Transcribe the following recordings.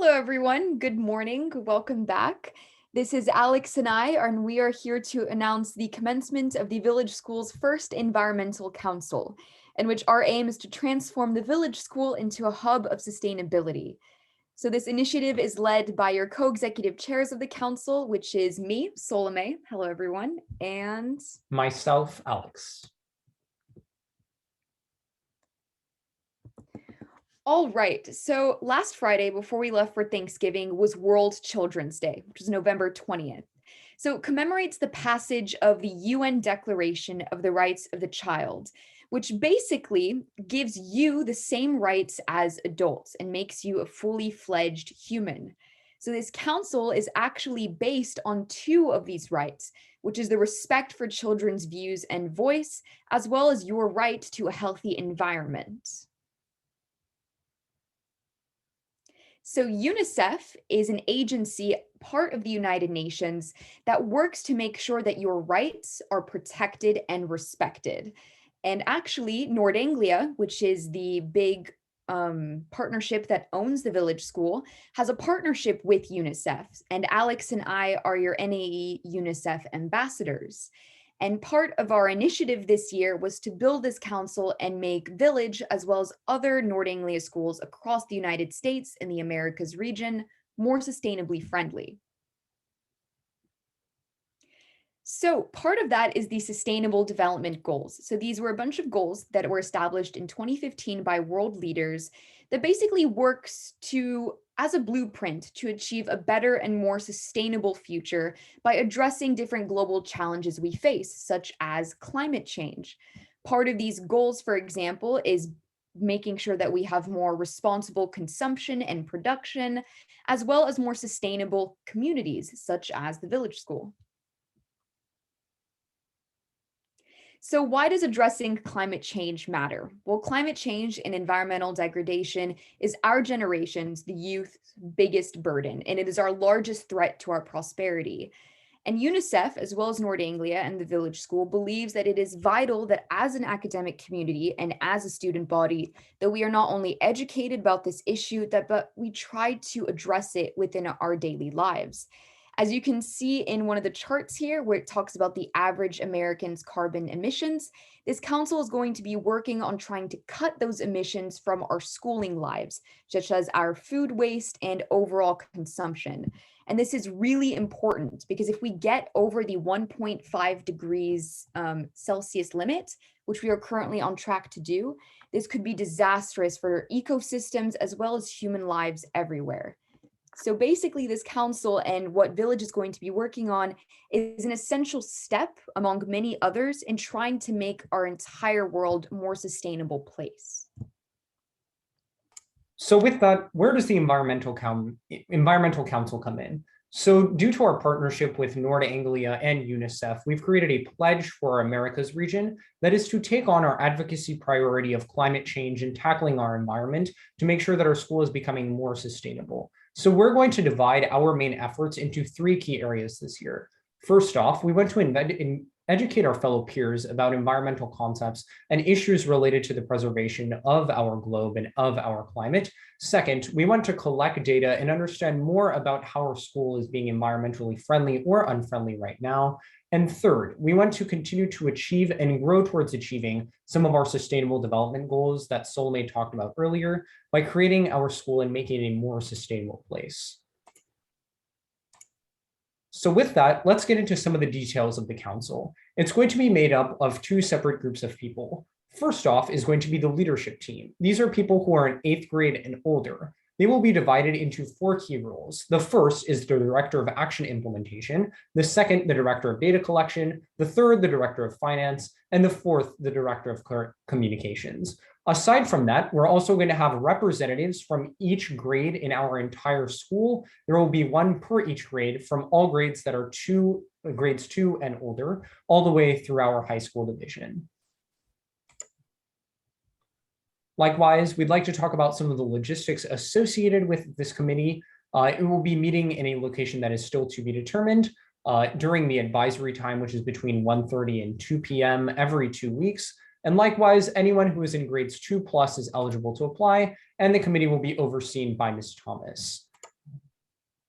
Hello, everyone. Good morning. Welcome back. This is Alex and we are here to announce the commencement of the Village School's first Environmental Council, in which our aim is to transform the Village School into a hub of sustainability. So this initiative is led by your co-executive chairs of the council, which is me, Solome. Hello, everyone. And myself, Alex. all right, so last Friday before we left for Thanksgiving was World Children's Day, which is November 20th. So it commemorates the passage of the UN Declaration of the Rights of the Child, which basically gives you the same rights as adults and makes you a fully fledged human. So this council is actually based on two of these rights, which is the respect for children's views and voice, as well as your right to a healthy environment. So UNICEF is an agency, part of the United Nations, that works to make sure that your rights are protected and respected. And actually, Nord Anglia, which is the big partnership that owns the Village School, has a partnership with UNICEF. And Alex and I are your NAE UNICEF ambassadors. And part of our initiative this year was to build this council and make Village, as well as other Nord Anglia schools across the United States and the Americas region, more sustainably friendly. So part of that is the Sustainable Development Goals. So these were a bunch of goals that were established in 2015 by world leaders that basically works as a blueprint to achieve a better and more sustainable future by addressing different global challenges we face, such as climate change. Part of these goals, for example, is making sure that we have more responsible consumption and production, as well as more sustainable communities, such as the Village School. So why does addressing climate change matter? Well, climate change and environmental degradation is our generation's, the youth's biggest burden, and it is our largest threat to our prosperity. And UNICEF, as well as Nord Anglia and the Village School, believes that it is vital that as an academic community and as a student body, that we are not only educated about this issue, but we try to address it within our daily lives. As you can see in one of the charts here, where it talks about the average American's carbon emissions, this council is going to be working on trying to cut those emissions from our schooling lives, such as our food waste and overall consumption. And this is really important because if we get over the 1.5 degrees Celsius limit, which we are currently on track to do, this could be disastrous for ecosystems as well as human lives everywhere. So basically, this council and what Village is going to be working on is an essential step among many others in trying to make our entire world a more sustainable place. So with that, where does the Environmental Council come in? So due to our partnership with Nord Anglia and UNICEF, we've created a pledge for our Americas region that is to take on our advocacy priority of climate change and tackling our environment to make sure that our school is becoming more sustainable. So we're going to divide our main efforts into three key areas this year. First off, we want to educate our fellow peers about environmental concepts and issues related to the preservation of our globe and of our climate. Second, we want to collect data and understand more about how our school is being environmentally friendly or unfriendly right now. And third, we want to continue to achieve and grow towards achieving some of our sustainable development goals that Solome talked about earlier by creating our school and making it a more sustainable place. So with that, let's get into some of the details of the council. It's going to be made up of two separate groups of people. First off is going to be the leadership team. These are people who are in 8th grade and older. They will be divided into 4 key roles. The first is the Director of Action Implementation, the second, the Director of Data Collection, the third, the Director of Finance, and the fourth, the Director of Communications. Aside from that, we're also going to have representatives from each grade in our entire school. There will be one per each grade from all grades that are grades 2 and older, all the way through our high school division. Likewise, we'd like to talk about some of the logistics associated with this committee. It will be meeting in a location that is still to be determined during the advisory time, which is between 1:30 and 2 p.m. every 2 weeks. And likewise, anyone who is in grades 2+ is eligible to apply, and the committee will be overseen by Ms. Thomas.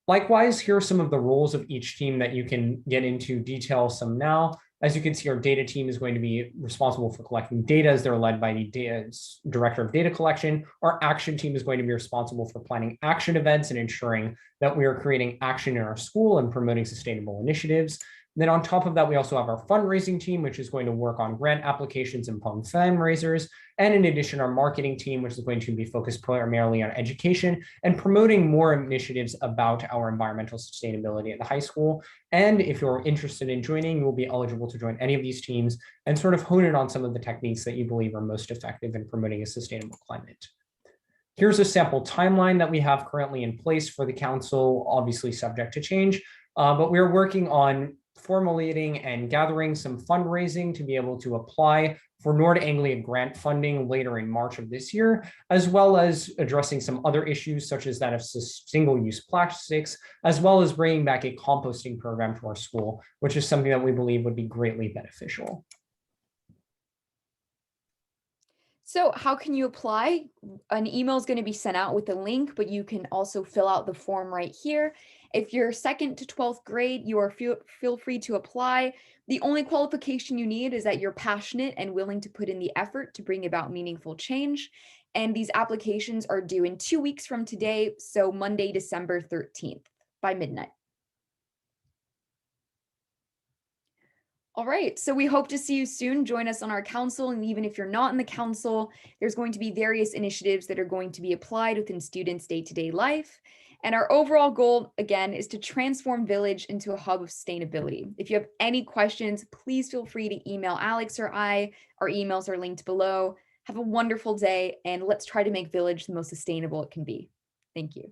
Likewise, here are some of the roles of each team that you can get into detail some now. As you can see, our data team is going to be responsible for collecting data as they're led by the director of data collection. Our action team is going to be responsible for planning action events and ensuring that we are creating action in our school and promoting sustainable initiatives. Then on top of that, we also have our fundraising team, which is going to work on grant applications and fundraisers. And in addition, our marketing team, which is going to be focused primarily on education and promoting more initiatives about our environmental sustainability at the high school. And if you're interested in joining, you will be eligible to join any of these teams and sort of hone in on some of the techniques that you believe are most effective in promoting a sustainable climate. Here's a sample timeline that we have currently in place for the council, obviously subject to change, but we're working on formulating and gathering some fundraising to be able to apply for Nord Anglia grant funding later in March of this year, as well as addressing some other issues such as that of single-use plastics, as well as bringing back a composting program to our school, which is something that we believe would be greatly beneficial. So how can you apply? An email is going to be sent out with a link, but you can also fill out the form right here. If you're second to 12th grade, you are feel free to apply. The only qualification you need is that you're passionate and willing to put in the effort to bring about meaningful change. And these applications are due in 2 weeks from today, so Monday, December 13th by midnight. All right, so we hope to see you soon. Join us on our council, and even if you're not in the council, there's going to be various initiatives that are going to be applied within students' day-to-day life. And our overall goal, again, is to transform Village into a hub of sustainability. If you have any questions, please feel free to email Alex or I. Our emails are linked below. Have a wonderful day, and let's try to make Village the most sustainable it can be. Thank you.